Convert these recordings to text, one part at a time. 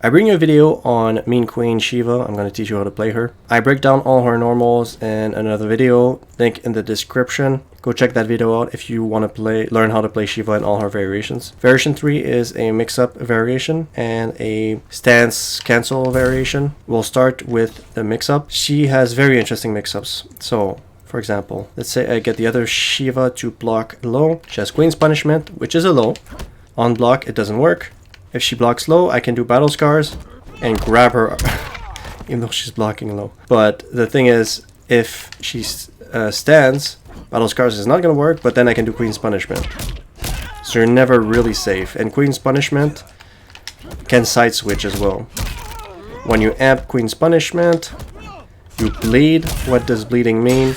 I bring you a video on Mean Queen Sheeva. I'm going to teach you how to play her. I break down all her normals in another video, link in the description. Go check that video out if you want to learn how to play Sheeva in all her variations. Variation 3 is a mix-up variation and a stance cancel variation. We'll start with the mix-up. She has very interesting mix-ups. So, for example, let's say I get the other Sheeva to block low. She has Queen's Punishment, which is a low. On block, it doesn't work. If she blocks low, I can do Battle Scars and grab her, even though she's blocking low. But the thing is, if she stands, Battle Scars is not going to work, but then I can do Queen's Punishment. So you're never really safe. And Queen's Punishment can side switch as well. When you amp Queen's Punishment, you bleed. What does bleeding mean?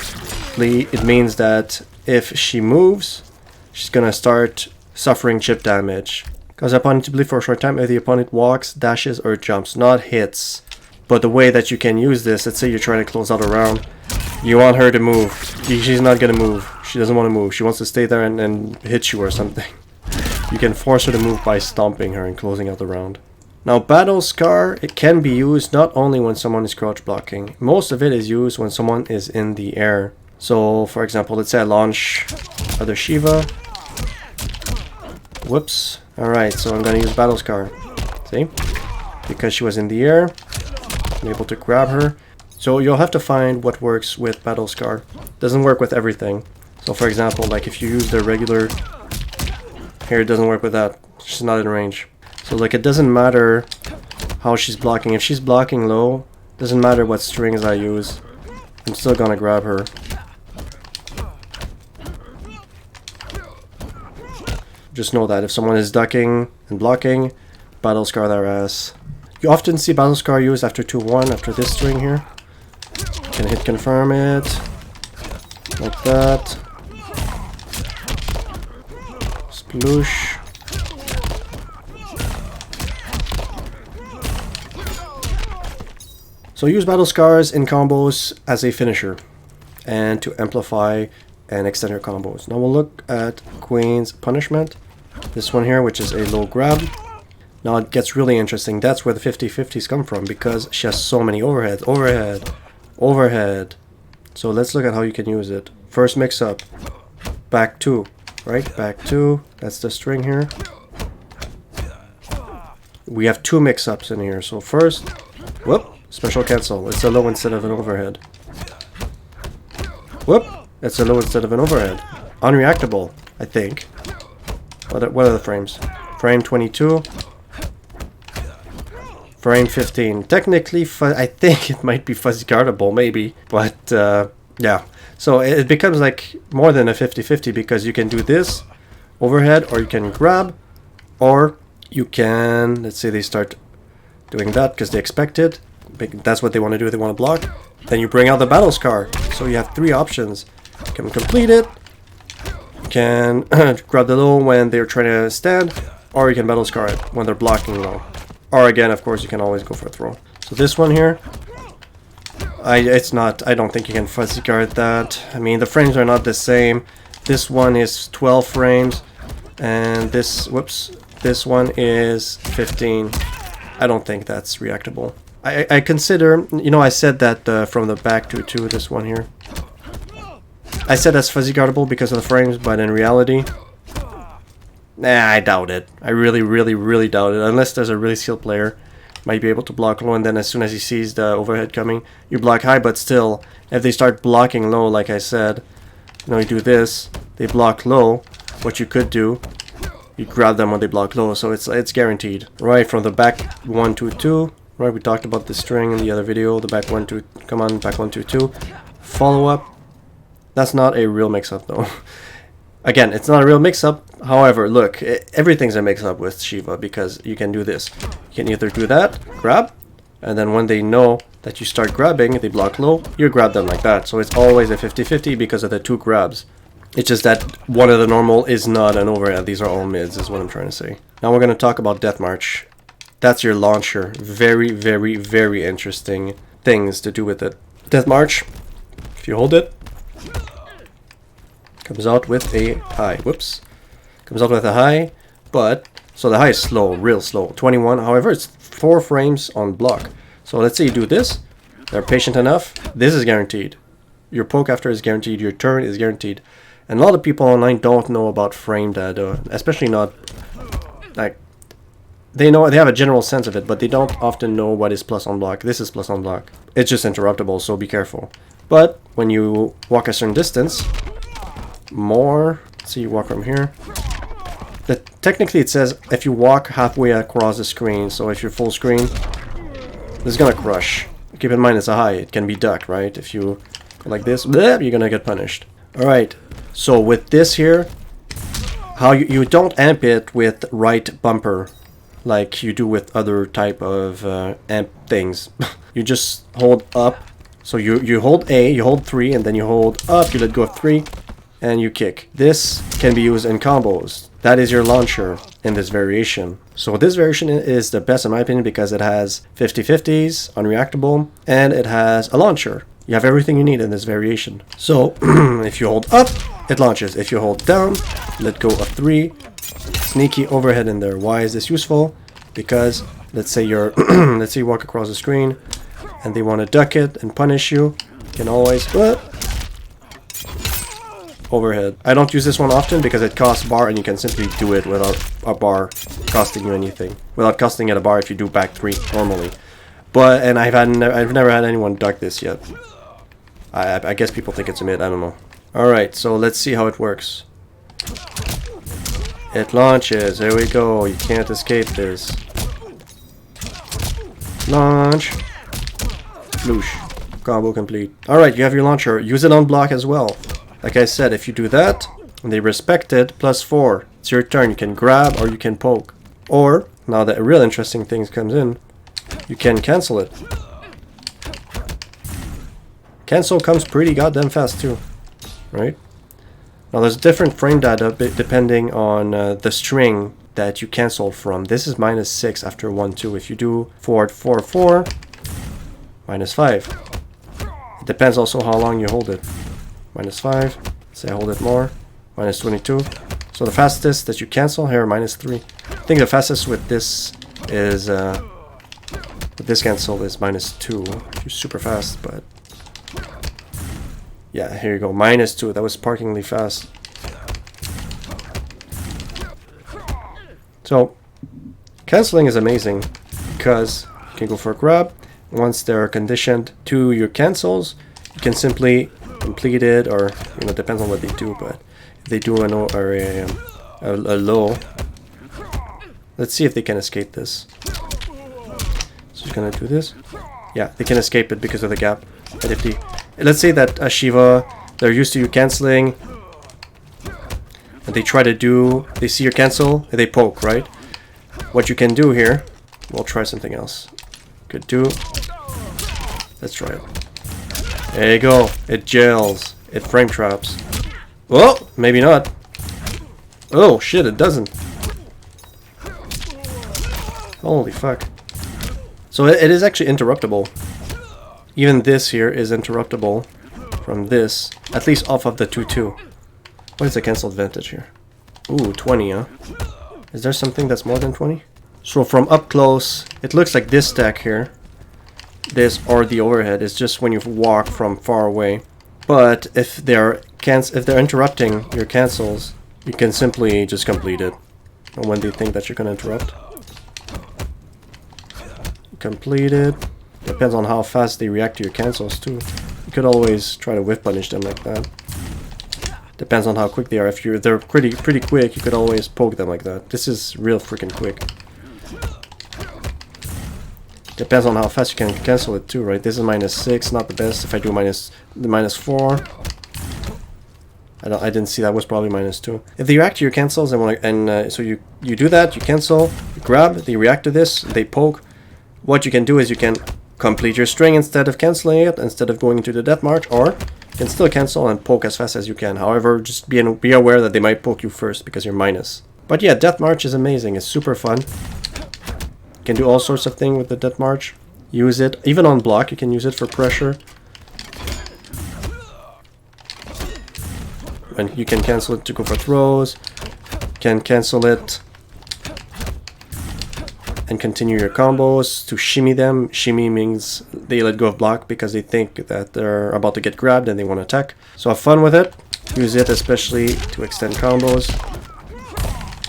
It means that if she moves, she's going to start suffering chip damage. Cause the opponent to bleed for a short time if the opponent walks, dashes, or jumps, not hits. But the way that you can use this, let's say you're trying to close out a round, you want her to move. She's not gonna move. She doesn't want to move. She wants to stay there and hit you or something. You can force her to move by stomping her and closing out the round. Now, Battle Scar, it can be used not only when someone is crouch blocking. Most of it is used when someone is in the air. So, for example, let's say I launch other Sheeva. Whoops. Alright, so I'm going to use Battle Scar. See? Because she was in the air, I'm able to grab her. So you'll have to find what works with Battle Scar. Doesn't work with everything. So for example, like if you use the regular... Here, it doesn't work with that. She's not in range. So like it doesn't matter how she's blocking. If she's blocking low, doesn't matter what strings I use. I'm still going to grab her. Just know that if someone is ducking and blocking, Battle Scar their ass. You often see Battle Scar used after 2-1, after this string here. Can hit confirm it. Like that. Sploosh. So use Battle Scars in combos as a finisher and to amplify and extend your combos. Now we'll look at Queen's Punishment. This one here, which is a low grab. Now it gets really interesting. That's where the 50-50s come from, because she has so many overheads. Overhead. Overhead. So let's look at how you can use it. First mix up. Back 2. Right? Back 2. That's the string here. We have 2 mix-ups in here. So first, whoop, special cancel. It's a low instead of an overhead. Whoop, it's a low instead of an overhead. Unreactable, I think. What are the frames? Frame 22. Frame 15. Technically, I think it might be fuzzy guardable, maybe. But, yeah. So it becomes like more than a 50-50 because you can do this overhead, or you can grab, or you can, let's say they start doing that because they expect it. That's what they want to do. They want to block. Then you bring out the Battle Scar. So you have 3 options. You can complete it. You can grab the low when they're trying to stand, or you can Battle Scar it when they're blocking low. Or again, of course, you can always go for a throw. So this one here, I don't think you can fuzzy guard that. I mean, the frames are not the same. This one is 12 frames, and this one is 15. I don't think that's reactable. I consider, you know, I said that from the back to this one here. I said that's fuzzy guardable because of the frames, but in reality, nah, I doubt it. I really, really, really doubt it. Unless there's a really skilled player, might be able to block low, and then as soon as he sees the overhead coming, you block high. But still, if they start blocking low, like I said, you know, you do this, they block low. What you could do, you grab them when they block low, so it's guaranteed. Right from the back 1 2 2. Right, we talked about the string in the other video. The back 1 2. Come on, back 1 2 2. Follow up. That's not a real mix-up, though. Again, it's not a real mix-up. However, look, everything's a mix-up with Sheeva because you can do this. You can either do that, grab, and then when they know that you start grabbing, they block low, you grab them like that. So it's always a 50-50 because of the 2 grabs. It's just that one of the normal is not an overhead. These are all mids, is what I'm trying to say. Now we're going to talk about Death March. That's your launcher. Very, very, very interesting things to do with it. Death March, if you hold it, comes out with a high. Whoops. Comes out with a high, but so the high is slow, real slow. 21. However, it's 4 frames on block. So let's say you do this, they're patient enough, this is guaranteed. Your poke after is guaranteed, your turn is guaranteed. And a lot of people online don't know about frame data, especially not, like, they have a general sense of it, but they don't often know what is plus on block. This is plus on block. It's just interruptible, so be careful. But when you walk a certain distance, more, so you walk from here. Technically it says if you walk halfway across the screen, so if you're full screen, this is gonna crush. Keep in mind it's a high, it can be ducked, right? If you go like this, bleh, you're gonna get punished. Alright, so with this here, how you don't amp it with right bumper like you do with other type of amp things. You just hold up, so you hold A, you hold 3, and then you hold up, you let go of 3, and you kick. This can be used in combos. That is your launcher in this variation. So this variation is the best in my opinion because it has 50/50s, unreactable, and it has a launcher. You have everything you need in this variation. So if you hold up, it launches. If you hold down, let go of 3, sneaky overhead in there. Why is this useful? Because let's say you're let's say you walk across the screen and they want to duck it and punish you. You can always overhead. I don't use this one often because it costs bar and you can simply do it without a bar costing you anything. Without costing it a bar if you do back 3 normally. But and I've never had anyone duck this yet. I guess people think it's a mid, I don't know. Alright, so let's see how it works. It launches, there we go, you can't escape this. Launch. Floosh. Combo complete. Alright, you have your launcher, use it on block as well. Like I said, if you do that, and they respect it, +4. It's your turn, you can grab or you can poke. Or, now the real interesting thing comes in, you can cancel it. Cancel comes pretty goddamn fast too, right? Now there's different frame data depending on the string that you cancel from. This is -6 after 1, 2. If you do forward 4, 4, -5. It depends also how long you hold it. -5, say I hold it more, -22. So the fastest that you cancel here, -3. I think the fastest with this is, with this cancel is -2. You're super fast, but yeah, here you go, -2. That was parkingly fast. So canceling is amazing because you can go for a grab. Once they're conditioned to your cancels, you can simply complete it, or you know, depends on what they do. But if they do a low, let's see if they can escape this. So he's gonna do this. Yeah, they can escape it because of the gap. But if they, let's say that Sheeva, they're used to you canceling, and they try to do, they see your cancel, and they poke, right? What you can do here, we'll try something else. Could do, let's try it. There you go, it jails, it frame traps. Well, maybe not. Oh shit, it doesn't. Holy fuck. So it is actually interruptible. Even this here is interruptible from this, at least off of the 2-2. What is the cancel advantage here? Ooh, 20, huh? Is there something that's more than 20? So from up close, it looks like this stack here. This or the overhead is just when you walk from far away. But if they're interrupting your cancels, you can simply just complete it. And when they think that you're gonna interrupt, complete it. Depends on how fast they react to your cancels too. You could always try to whiff punish them like that. Depends on how quick they are. If they're pretty quick, you could always poke them like that. This is real freaking quick. Depends on how fast you can cancel it too, right? This is -6, not the best. If I do -4, I didn't see that, was probably -2. If they react to your cancels so you do that, you cancel, you grab, they react to this, they poke. What you can do is you can complete your string instead of canceling it, instead of going into the death march, or you can still cancel and poke as fast as you can. However, just be aware that they might poke you first because you're minus. But yeah, death march is amazing. It's super fun. You can do all sorts of things with the death march. Use it even on block. You can use it for pressure. And you can cancel it to go for throws. You can cancel it and continue your combos to shimmy them. Shimmy means they let go of block because they think that they're about to get grabbed and they want to attack. So have fun with it. Use it especially to extend combos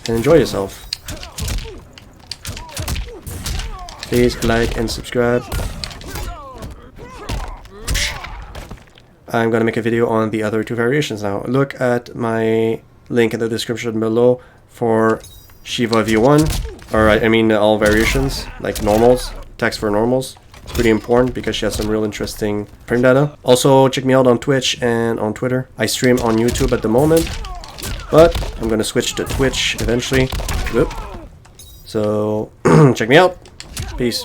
and enjoy yourself. Please like and subscribe. I'm gonna make a video on the other 2 variations now. Look at my link in the description below for Sheeva V1, or I mean all variations, like normals, text for normals. It's pretty important because she has some real interesting frame data. Also check me out on Twitch and on Twitter. I stream on YouTube at the moment, but I'm gonna switch to Twitch eventually. Whoop. So check me out. Peace.